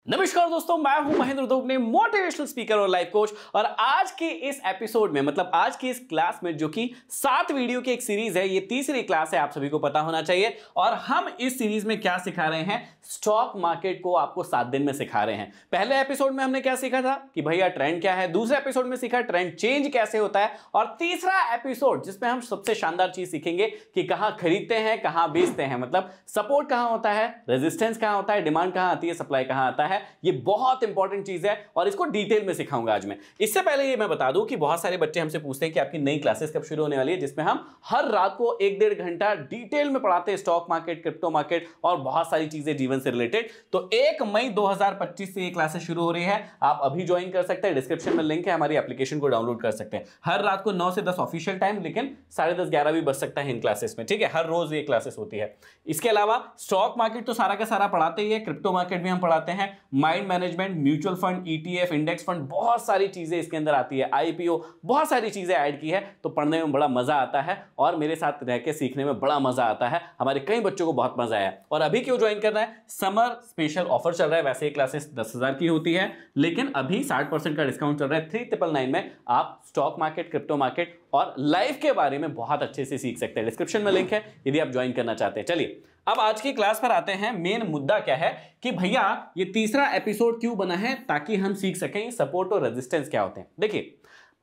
नमस्कार दोस्तों, मैं हूं महेंद्र दोगने, मोटिवेशनल स्पीकर और लाइफ कोच। और आज के इस एपिसोड में मतलब आज की इस क्लास में जो कि 7 वीडियो की एक सीरीज है, ये तीसरी क्लास है, आप सभी को पता होना चाहिए। और हम इस सीरीज में क्या सिखा रहे हैं, स्टॉक मार्केट को आपको 7 दिन में सिखा रहे हैं। पहले एपिसोड में हमने क्या सीखा था कि भैया ट्रेंड क्या है, दूसरे एपिसोड में सीखा ट्रेंड चेंज कैसे होता है, और तीसरा एपिसोड जिसमें हम सबसे शानदार चीज सीखेंगे कि कहां खरीदते हैं कहां बेचते हैं, मतलब सपोर्ट कहां होता है, रेजिस्टेंस कहां होता है, डिमांड कहां आती है, सप्लाई कहां आता है। ये बहुत इंपॉर्टेंट चीज है और इसको डिटेल में सिखाऊंगा आज मैं। इससे पहले ये मैं बता दूं कि बहुत सारे बच्चे हमसे पूछते हैं कि आपकी नई क्लासेस कब शुरू होने वाली है, जिसमें हम हर रात को 1-1.5 घंटा डिटेल में पढ़ाते हैं स्टॉक मार्केट, क्रिप्टो मार्केट और बहुत सारी चीजें जीवन से रिलेटेड। तो 1 मई 2025 से ये क्लासेस शुरू हो रही है। आप अभी ज्वाइन कर सकते हैं, डिस्क्रिप्शन में लिंक है, हमारी एप्लीकेशन को डाउनलोड कर सकते हैं। हर रात को 9 से 10 ऑफिशियल टाइम, लेकिन 10:30-11 भी बच सकता है इन क्लासेस में, ठीक है। हर रोज ये क्लासेस होती है। इसके अलावा स्टॉक मार्केट तो सारा का सारा पढ़ाते ही है, क्रिप्टो मार्केट भी हम पढ़ाते हैं, mind management, mutual fund, ETF, index fund, बहुत सारी चीजें इसके अंदर आती है, आईपीओ, बहुत सारी चीजें ऐड की है। तो पढ़ने में बड़ा मजा आता है और मेरे साथ रह के सीखने में बड़ा मजा आता है। हमारे कई बच्चों को बहुत मजा आया। और अभी क्यों ज्वाइन करना है, समर स्पेशल ऑफर चल रहा है। वैसे ये क्लासेस 10,000 की होती है, लेकिन अभी 60% का डिस्काउंट चल रहा है। 3,999 में आप स्टॉक मार्केट, क्रिप्टो मार्केट और लाइफ के बारे में बहुत अच्छे से सीख सकते हैं। डिस्क्रिप्शन में लिंक है यदि आप ज्वाइन करना चाहते हैं। चलिए अब आज की क्लास पर आते हैं। मेन मुद्दा क्या है कि भैया ये तीसरा एपिसोड क्यों बना है, ताकि हम सीख सकें सपोर्ट और रेजिस्टेंस क्या होते हैं। देखिए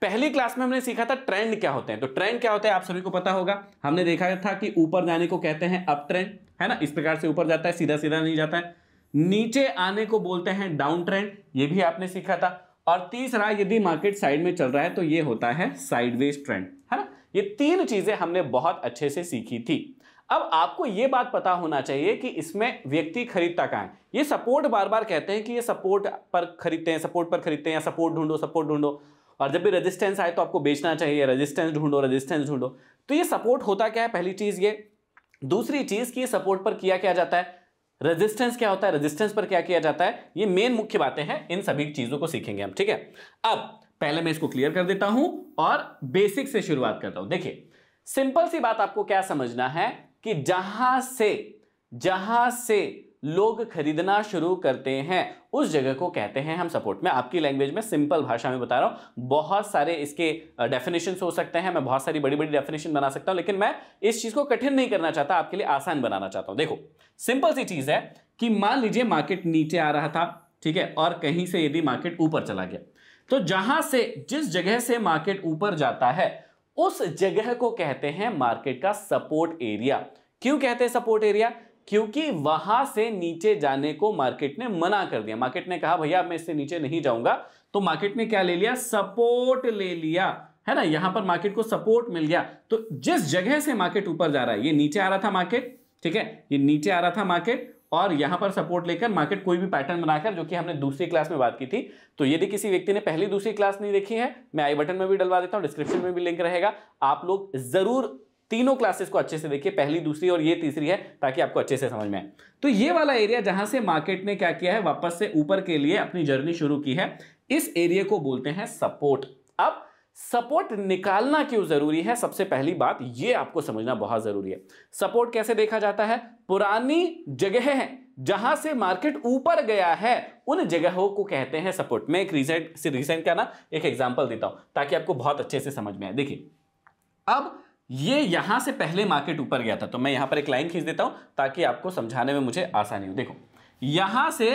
पहली क्लास में हमने सीखा था ट्रेंड क्या होते हैं। तो ट्रेंड क्या होता है आप सभी को पता होगा। हमने देखा था कि ऊपर जाने को कहते हैं अप ट्रेंड, है ना, इस प्रकार से ऊपर जाता है, सीधा सीधा नहीं जाता है। नीचे आने को बोलते हैं डाउन ट्रेंड, ये भी आपने सीखा था। और तीसरा, यदि मार्केट साइड में चल रहा है तो ये होता है साइडवेज ट्रेंड, है ना। ये 3 चीजें हमने बहुत अच्छे से सीखी थी। अब आपको यह बात पता होना चाहिए कि इसमें व्यक्ति खरीदता कहां है। ये सपोर्ट बार बार कहते हैं कि ये सपोर्ट पर खरीदते हैं, सपोर्ट पर खरीदते हैं, या सपोर्ट ढूंढो, सपोर्ट ढूंढो। और जब भी रेजिस्टेंस आए तो आपको बेचना चाहिए, रेजिस्टेंस ढूंढो, रेजिस्टेंस ढूंढो। तो ये सपोर्ट होता क्या है, पहली चीज ये। दूसरी चीज कि ये सपोर्ट पर किया क्या जाता है, रेजिस्टेंस क्या होता है, रेजिस्टेंस पर क्या किया जाता है। ये मेन मुख्य बातें हैं, इन सभी चीजों को सीखेंगे हम, ठीक है। अब पहले मैं इसको क्लियर कर देता हूं और बेसिक से शुरुआत करता हूं। देखिए सिंपल सी बात आपको क्या समझना है कि जहां से लोग खरीदना शुरू करते हैं उस जगह को कहते हैं हम सपोर्ट। मैं आपकी लैंग्वेज में सिंपल भाषा में बता रहा हूं। बहुत सारे इसके डेफिनेशंस हो सकते हैं, मैं बहुत सारी बड़ी बड़ी डेफिनेशन बना सकता हूं, लेकिन मैं इस चीज को कठिन नहीं करना चाहता, आपके लिए आसान बनाना चाहता हूं। देखो सिंपल सी चीज है कि मान लीजिए मार्केट नीचे आ रहा था, ठीक है, और कहीं से यदि मार्केट ऊपर चला गया, तो जहां से जिस जगह से मार्केट ऊपर जाता है उस जगह को कहते हैं मार्केट का सपोर्ट एरिया। क्यों कहते हैं सपोर्ट एरिया, क्योंकि वहां से नीचे जाने को मार्केट ने मना कर दिया। मार्केट ने कहा भैया मैं इससे नीचे नहीं जाऊंगा, तो मार्केट ने क्या ले लिया, सपोर्ट ले लिया, है ना। यहां पर मार्केट को सपोर्ट मिल गया। तो जिस जगह से मार्केट ऊपर जा रहा है, ये नीचे आ रहा था मार्केट, ठीक है, ये नीचे आ रहा था मार्केट, और यहां पर सपोर्ट लेकर मार्केट कोई भी पैटर्न बनाकर, जो कि हमने दूसरी क्लास में बात की थी। तो यदि किसी व्यक्ति ने पहली दूसरी क्लास नहीं देखी है, मैं आई बटन में भी डलवा देता हूं, डिस्क्रिप्शन में भी लिंक रहेगा। आप लोग जरूर तीनों क्लासेस को अच्छे से देखिए, पहली, दूसरी और ये तीसरी है, ताकि आपको अच्छे से समझ में आए। तो ये वाला एरिया जहां से मार्केट ने क्या किया है, वापस से ऊपर के लिए अपनी जर्नी शुरू की है, इस एरिया को बोलते हैं सपोर्ट। अब सपोर्ट निकालना क्यों जरूरी है, सबसे पहली बात ये आपको समझना बहुत जरूरी है। सपोर्ट कैसे देखा जाता है, पुरानी जगह है जहां से मार्केट ऊपर गया है उन जगहों को कहते हैं सपोर्ट। मैं एक रिसेंट का ना एक एग्जांपल देता हूं ताकि आपको बहुत अच्छे से समझ में आए। देखिए अब ये यहां से पहले मार्केट ऊपर गया था, तो मैं यहां पर एक लाइन खींच देता हूं ताकि आपको समझाने में मुझे आसानी हो। देखो यहां से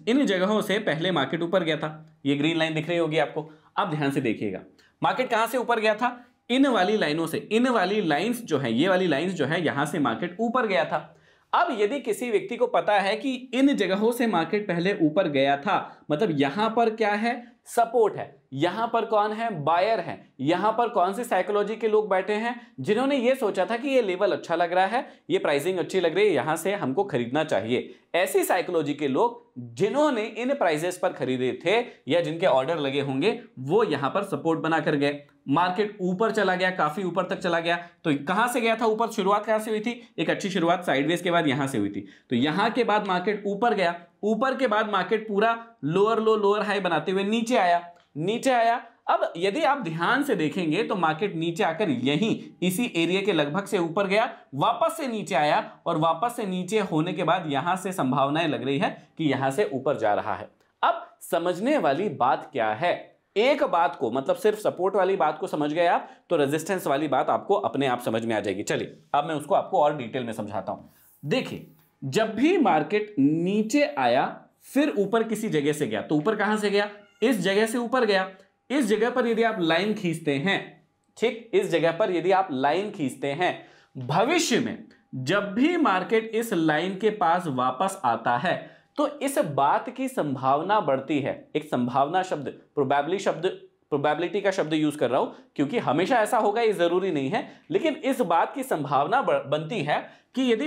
इन जगहों से पहले मार्केट ऊपर गया था, ये ग्रीन लाइन दिख रही होगी आपको। अब ध्यान से देखिएगा मार्केट कहां से ऊपर गया था, इन वाली लाइनों से। इन वाली लाइंस जो है, ये वाली लाइंस जो है, यहां से मार्केट ऊपर गया था। अब यदि किसी व्यक्ति को पता है कि इन जगहों से मार्केट पहले ऊपर गया था, मतलब यहां पर क्या है, सपोर्ट है, यहां पर कौन है, बायर है, यहां पर कौन सी साइकोलॉजी के लोग बैठे हैं जिन्होंने ये सोचा था कि ये लेवल अच्छा लग रहा है, ये प्राइसिंग अच्छी लग रही है, यहां से हमको खरीदना चाहिए। ऐसी साइकोलॉजी के लोग जिन्होंने इन प्राइसेस पर खरीदे थे या जिनके ऑर्डर लगे होंगे, वो यहां पर सपोर्ट बना कर गए। मार्केट ऊपर चला गया, काफी ऊपर तक चला गया, तो कहां से गया था ऊपर, शुरुआत कहां से हुई थी, एक अच्छी शुरुआत साइडवेज के बाद यहां से हुई थी। तो यहां के बाद मार्केट ऊपर गया, ऊपर के बाद मार्केट पूरा लोअर लो लोअर हाई बनाते हुए नीचे आया, नीचे आया। अब यदि आप ध्यान से देखेंगे तो मार्केट नीचे आकर यहीं इसी एरिया के लगभग से ऊपर गया, वापस से नीचे आया और वापस से नीचे होने के बाद यहां से संभावनाएं लग रही है कि यहां से ऊपर जा रहा है। अब समझने वाली बात क्या है, एक बात को मतलब सिर्फ सपोर्ट वाली बात को समझ गए आप तो रेजिस्टेंस वाली बात आपको अपने आप समझ में आ जाएगी। चलिए अब मैं उसको आपको और डिटेल में समझाता हूं। देखिए, जब भी मार्केट नीचे आया फिर ऊपर किसी जगह से गया, तो ऊपर कहां से गया, इस जगह से ऊपर गया। इस जगह पर यदि आप लाइन खींचते हैं, ठीक, इस जगह पर यदि आप लाइन खींचते हैं, भविष्य में जब भी मार्केट इस लाइन के पास वापस आता है तो इस बात की संभावना बढ़ती है। एक संभावना शब्द, प्रोबेबिलिटी का शब्द यूज कर रहा हूं क्योंकि हमेशा ऐसा होगा ये जरूरी नहीं है, लेकिन इस बात की संभावना बनती है कि यदि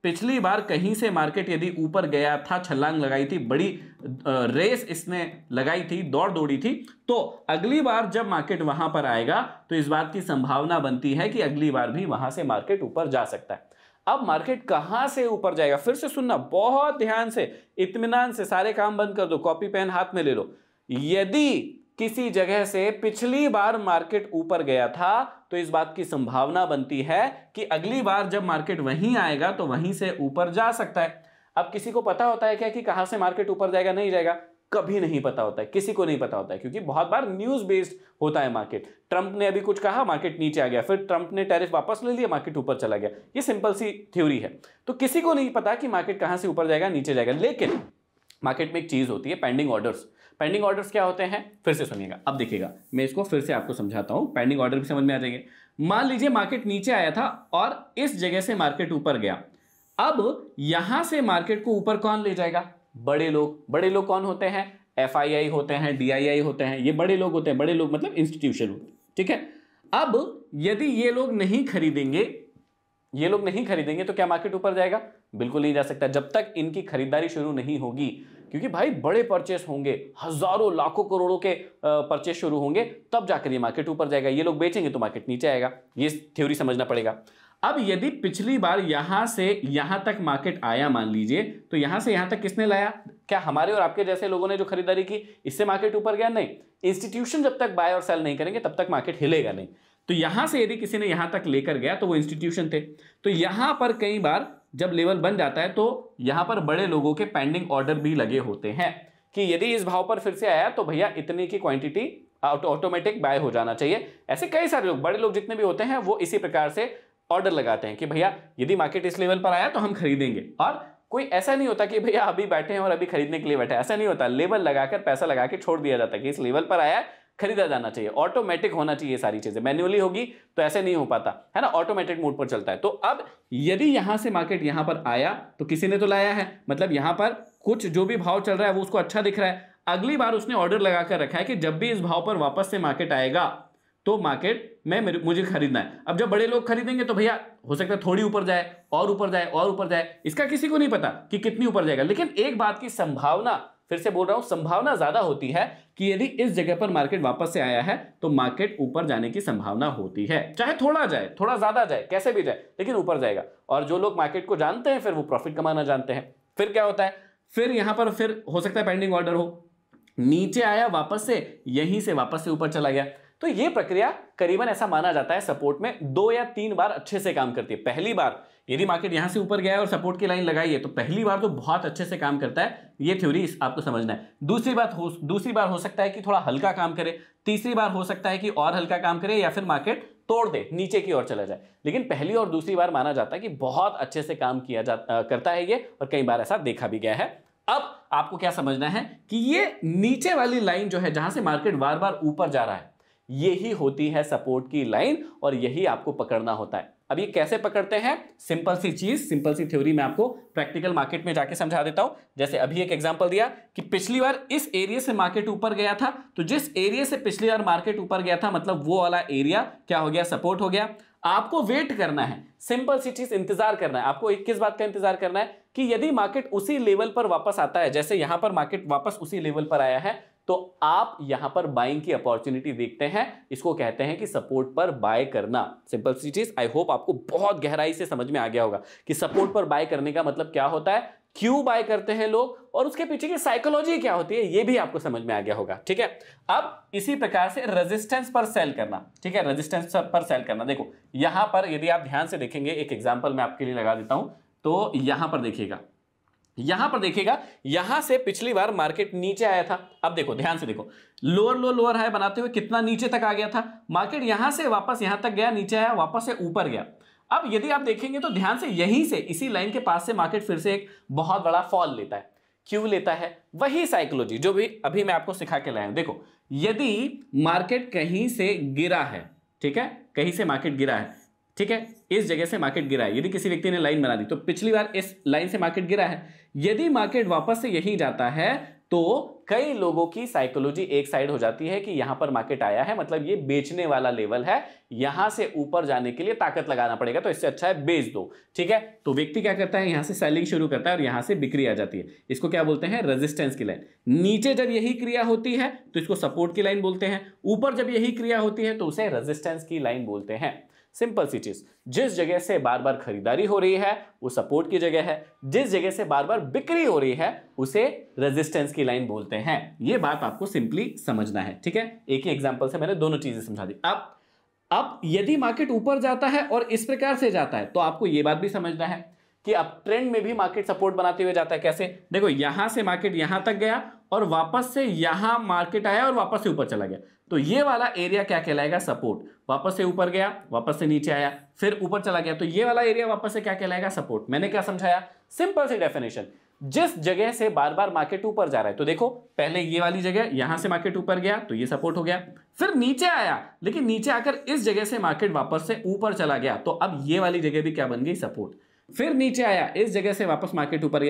पिछली बार कहीं से मार्केट यदि ऊपर गया था, छलांग लगाई थी, बड़ी रेस इसने लगाई थी, दौड़ दौड़ी थी, तो अगली बार जब मार्केट वहां पर आएगा तो इस बात की संभावना बनती है कि अगली बार भी वहां से मार्केट ऊपर जा सकता है। अब मार्केट कहां से ऊपर जाएगा, फिर से सुनना बहुत ध्यान से, इत्मीनान से, सारे काम बंद कर दो, कॉपी पेन हाथ में ले लो। यदि किसी जगह से पिछली बार मार्केट ऊपर गया था तो इस बात की संभावना बनती है कि अगली बार जब मार्केट वहीं आएगा तो वहीं से ऊपर जा सकता है। अब किसी को पता होता है क्या कि कहां से मार्केट ऊपर जाएगा, नहीं जाएगा? कभी नहीं पता होता है, किसी को नहीं पता होता है, क्योंकि बहुत बार न्यूज बेस्ड होता है मार्केट। ट्रंप ने अभी कुछ कहा, मार्केट नीचे आ गया, फिर ट्रंप ने टैरिफ वापस ले लिया, मार्केट ऊपर चला गया। ये सिंपल सी थ्योरी है। तो किसी को नहीं पता कि मार्केट कहां से ऊपर जाएगा, नीचे जाएगा। लेकिन मार्केट में एक चीज होती है, पेंडिंग ऑर्डर्स। पेंडिंग ऑर्डर्स क्या होते हैं, फिर से सुनिएगा। अब देखिएगा, मैं इसको फिर से आपको समझाता हूं, पेंडिंग ऑर्डर भी समझ में आ जाएंगे। मान लीजिए मार्केट नीचे आया था और इस जगह से मार्केट ऊपर गया। अब यहां से मार्केट को ऊपर कौन ले जाएगा? बड़े लोग। बड़े लोग कौन होते हैं? FII होते हैं, DII होते हैं, ये बड़े लोग होते हैं। बड़े लोग मतलब इंस्टीट्यूशन, ठीक है। अब यदि ये लोग नहीं खरीदेंगे तो क्या मार्केट ऊपर जाएगा? बिल्कुल नहीं जा सकता, जब तक इनकी खरीदारी शुरू नहीं होगी। क्योंकि भाई बड़े परचेस होंगे, हजारों लाखों करोड़ों के परचेस शुरू होंगे, तब जाकर ये मार्केट ऊपर जाएगा। ये लोग बेचेंगे तो मार्केट नीचे आएगा। ये थ्योरी समझना पड़ेगा। अब यदि पिछली बार यहां से यहां तक मार्केट आया, मान लीजिए, तो यहां से यहां तक किसने लाया? क्या हमारे और आपके जैसे लोगों ने जो खरीदारी की, इससे मार्केट ऊपर गया? नहीं। इंस्टीट्यूशन जब तक बाय और सेल नहीं करेंगे तब तक मार्केट हिलेगा नहीं। तो यहां से यदि किसी ने यहां तक लेकर गया तो वो इंस्टीट्यूशन थे। तो यहां पर कई बार जब लेवल बन जाता है तो यहां पर बड़े लोगों के पेंडिंग ऑर्डर भी लगे होते हैं कि यदि इस भाव पर फिर से आया तो भैया इतने की क्वांटिटी ऑटोमेटिक बाय हो जाना चाहिए। ऐसे कई सारे लोग, बड़े लोग जितने भी होते हैं, वो इसी प्रकार से ऑर्डर लगाते हैं कि भैया यदि मार्केट इस लेवल पर आया तो हम खरीदेंगे। और कोई ऐसा नहीं होता कि भैया अभी बैठे हैं और अभी खरीदने के लिए बैठे हैं, ऐसा नहीं होता। लेवल लगाकर, पैसा लगा के छोड़ दिया जाता है कि इस लेवल पर आया, खरीदा जाना चाहिए। ऑटोमेटिक होना चाहिए सारी चीजें, मैन्युअली होगी तो ऐसे नहीं हो पाता है ना, ऑटोमेटिक मोड पर चलता है। तो अब यदि यहां से मार्केट यहां पर आया तो किसी ने तो लाया है, मतलब यहां पर कुछ जो भी भाव चल रहा है वो उसको अच्छा दिख रहा है। अगली बार उसने ऑर्डर लगाकर रखा है कि जब भी इस भाव पर वापस से मार्केट आएगा तो मार्केट में मुझे खरीदना है। अब जब बड़े लोग खरीदेंगे तो भैया हो सकता है थोड़ी ऊपर जाए और ऊपर जाए और ऊपर जाए, इसका किसी को नहीं पता कि कितनी ऊपर जाएगा। लेकिन एक बात की संभावना, फिर से बोल रहा हूं, संभावना ज्यादा होती है कि यदि इस जगह पर मार्केट वापस से आया है तो मार्केट ऊपर जाने की संभावना होती है। चाहे थोड़ा जाए, थोड़ा ज्यादा जाए, कैसे भी जाए, लेकिन ऊपर जाएगा। और जो लोग मार्केट को जानते हैं फिर वो प्रॉफिट कमाना जानते हैं। फिर क्या होता है, फिर यहां पर फिर हो सकता है पेंडिंग ऑर्डर हो, नीचे आया वापस से, यहीं से वापस से ऊपर चला गया। तो यह प्रक्रिया करीबन ऐसा माना जाता है सपोर्ट में 2 या 3 बार अच्छे से काम करती है। पहली बार यदि मार्केट यहां से ऊपर गया है और सपोर्ट की लाइन लगाई है तो पहली बार तो बहुत अच्छे से काम करता है, ये थ्योरी आपको समझना है। दूसरी बार हो सकता है कि थोड़ा हल्का काम करे, तीसरी बार हो सकता है कि और हल्का काम करे, या फिर मार्केट तोड़ दे, नीचे की ओर चला जाए। लेकिन पहली और दूसरी बार माना जाता है कि बहुत अच्छे से काम किया करता है ये, और कई बार ऐसा देखा भी गया है। अब आपको क्या समझना है कि ये नीचे वाली लाइन जो है, जहां से मार्केट बार बार ऊपर जा रहा है, यही होती है सपोर्ट की लाइन, और यही आपको पकड़ना होता है। अब ये कैसे पकड़ते हैं? सिंपल सी चीज, सिंपल सी थ्योरी मैं आपको प्रैक्टिकल मार्केट में जाके समझा देता हूं। जैसे अभी एक एग्जांपल दिया कि पिछली बार इस एरिया से मार्केट ऊपर गया था, तो जिस एरिया से पिछली बार मार्केट ऊपर गया था, मतलब वो वाला एरिया क्या हो गया? सपोर्ट हो गया। आपको वेट करना है, सिंपल सी चीज, इंतजार करना है। आपको किस बात का इंतजार करना है कि यदि मार्केट उसी लेवल पर वापस आता है, जैसे यहां पर मार्केट वापस उसी लेवल पर आया है, तो आप यहां पर बाइंग की अपॉर्चुनिटी देखते हैं। इसको कहते हैं कि सपोर्ट पर बाय करना। सिंपल सी चीज, आई होप आपको बहुत गहराई से समझ में आ गया होगा कि सपोर्ट पर बाय करने का मतलब क्या होता है। क्यों बाय करते हैं लोग और उसके पीछे की साइकोलॉजी क्या होती है ये भी आपको समझ में आ गया होगा। ठीक है, अब इसी प्रकार से रेजिस्टेंस पर सेल करना। ठीक है, रेजिस्टेंस पर सेल करना, देखो यहां पर यदि आप ध्यान से देखेंगे, एक एग्जांपल मैं आपके लिए लगा देता हूं, तो यहां पर देखिएगा, यहां से पिछली बार मार्केट नीचे आया था। अब देखो ध्यान से देखो, लोअर लो लोअर हाई बनाते हुए कितना नीचे तक आ गया था, मार्केट यहां से वापस यहां तक गया, नीचे आया, वापस से ऊपर गया। अब यदि आप देखेंगे तो ध्यान से यहीं से इसी लाइन के पास से मार्केट फिर से एक बहुत बड़ा फॉल लेता है। क्यों लेता है? वही साइकोलॉजी जो भी अभी मैं आपको सिखा के लाया हूं। देखो यदि मार्केट कहीं से गिरा है, ठीक है, कहीं से मार्केट गिरा है, ठीक है, इस जगह से मार्केट गिरा है, यदि किसी व्यक्ति ने लाइन बना दी तो पिछली बार इस लाइन से मार्केट गिरा है, यदि मार्केट वापस से यहीं जाता है तो कई लोगों की साइकोलॉजी एक साइड हो जाती है कि यहां पर मार्केट आया है, मतलब ये बेचने वाला लेवल है, यहां से ऊपर जाने के लिए ताकत लगाना पड़ेगा, तो इससे अच्छा है बेच दो। ठीक है, तो व्यक्ति क्या करता है, यहां से सेलिंग शुरू करता है और यहां से बिक्री आ जाती है। इसको क्या बोलते हैं? रेजिस्टेंस की लाइन। नीचे जब यही क्रिया होती है तो इसको सपोर्ट की लाइन बोलते हैं, ऊपर जब यही क्रिया होती है तो उसे रेजिस्टेंस की लाइन बोलते हैं। सिंपल सी चीज, जिस जगह से बार बार खरीदारी हो रही है वो सपोर्ट की जगह है, जिस जगह से बार बार बिक्री हो रही है उसे रेजिस्टेंस की लाइन बोलते हैं। ये बात आपको सिंपली समझना है। ठीक है, एक ही एग्जांपल से मैंने दोनों चीजें समझा दी। अब यदि मार्केट ऊपर जाता है और इस प्रकार से जाता है तो आपको यह बात भी समझना है कि अब ट्रेंड में भी मार्केट सपोर्ट बनाते हुए जाता है। कैसे? देखो यहां से मार्केट यहां तक गया और वापस से यहां मार्केट आया और वापस से ऊपर चला गया, तो ये वाला एरिया क्या कहलाएगा? सपोर्ट। वापस से ऊपर गया, वापस से नीचे आया, फिर ऊपर चला गया, तो ये वाला एरिया वापस से क्या कहलाएगा? सपोर्ट। मैंने क्या समझाया? सिंपल सी डेफिनेशन, जिस जगह से बार बार मार्केट ऊपर जा रहा है, तो देखो पहले ये वाली जगह, यहां से मार्केट ऊपर गया तो ये सपोर्ट हो गया, फिर नीचे आया, लेकिन नीचे आकर इस जगह से मार्केट वापस से ऊपर चला गया, तो अब ये वाली जगह भी क्या बन गई? सपोर्ट। फिर नीचे आया, इस जगह से वापस मार्केट ऊपर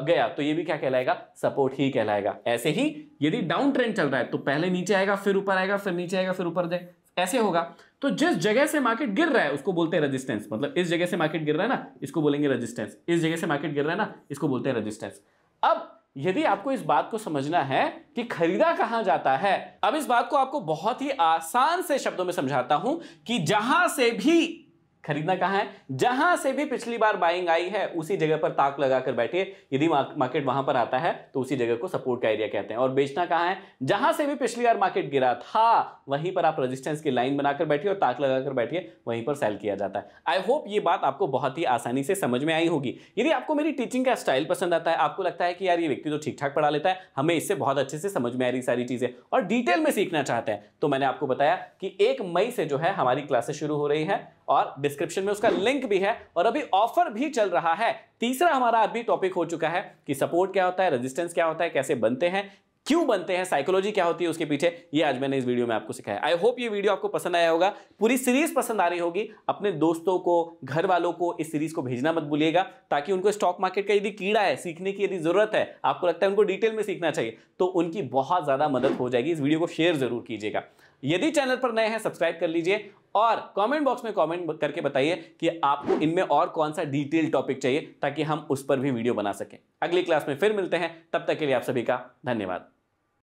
गया तो ये भी क्या कहलाएगा? सपोर्ट ही कहलाएगा। ऐसे ही यदि डाउन ट्रेंड चल रहा है तो पहले नीचे आएगा, फिर ऊपर आएगा, फिर नीचे आएगा, फिर ऊपर जाए, ऐसे होगा। तो जिस जगह से मार्केट गिर रहा है उसको बोलते हैं रेजिस्टेंस। मतलब इस जगह से मार्केट गिर रहा है ना, इसको बोलेंगे रेजिस्टेंस, इस जगह से मार्केट गिर रहा है ना, इसको बोलते हैं रेजिस्टेंस। अब यदि आपको इस बात को समझना है कि खरीदा कहां जाता है, अब इस बात को आपको बहुत ही आसान से शब्दों में समझाता हूं कि जहां से भी खरीदना कहां है, जहां से भी पिछली बार बाइंग आई है उसी जगह पर ताक लगाकर बैठिए। यदि मार्केट वहां पर आता है तो उसी जगह को सपोर्ट का एरिया कहते हैं। और बेचना कहां है? जहां से भी पिछली बार मार्केट गिरा था वहीं पर आप रेजिस्टेंस की लाइन बनाकर बैठिए और ताक लगाकर बैठिए, वहीं पर सेल किया जाता है। आई होप ये बात आपको बहुत ही आसानी से समझ में आई होगी। यदि आपको मेरी टीचिंग का स्टाइल पसंद आता है, आपको लगता है कि यार ये व्यक्ति तो ठीक ठाक पढ़ा लेता है, हमें इससे बहुत अच्छे से समझ में आ रही सारी चीजें और डिटेल में सीखना चाहते हैं, तो मैंने आपको बताया कि 1 मई से जो है हमारी क्लासेस शुरू हो रही है और डिस्क्रिप्शन में उसका लिंक भी है और अभी ऑफर भी चल रहा है। तीसरा हमारा अभी टॉपिक हो चुका है कि सपोर्ट क्या होता है, रेजिस्टेंस क्या होता है, कैसे बनते हैं, क्यों बनते हैं, साइकोलॉजी क्या होती है उसके पीछे, ये आज मैंने इस वीडियो में आपको सिखाया। आई होप ये वीडियो आपको पसंद आया होगा, पूरी सीरीज पसंद आ रही होगी। अपने दोस्तों को, घर वालों को इस सीरीज को भेजना मत भूलिएगा, ताकि उनको स्टॉक मार्केट का यदि कीड़ा है, सीखने की यदि जरूरत है, आपको लगता है उनको डिटेल में सीखना चाहिए, तो उनकी बहुत ज्यादा मदद हो जाएगी। इस वीडियो को शेयर जरूर कीजिएगा। यदि चैनल पर नए हैं सब्सक्राइब कर लीजिए और कमेंट बॉक्स में कमेंट करके बताइए कि आपको इनमें और कौन सा डिटेल टॉपिक चाहिए, ताकि हम उस पर भी वीडियो बना सकें। अगली क्लास में फिर मिलते हैं, तब तक के लिए आप सभी का धन्यवाद।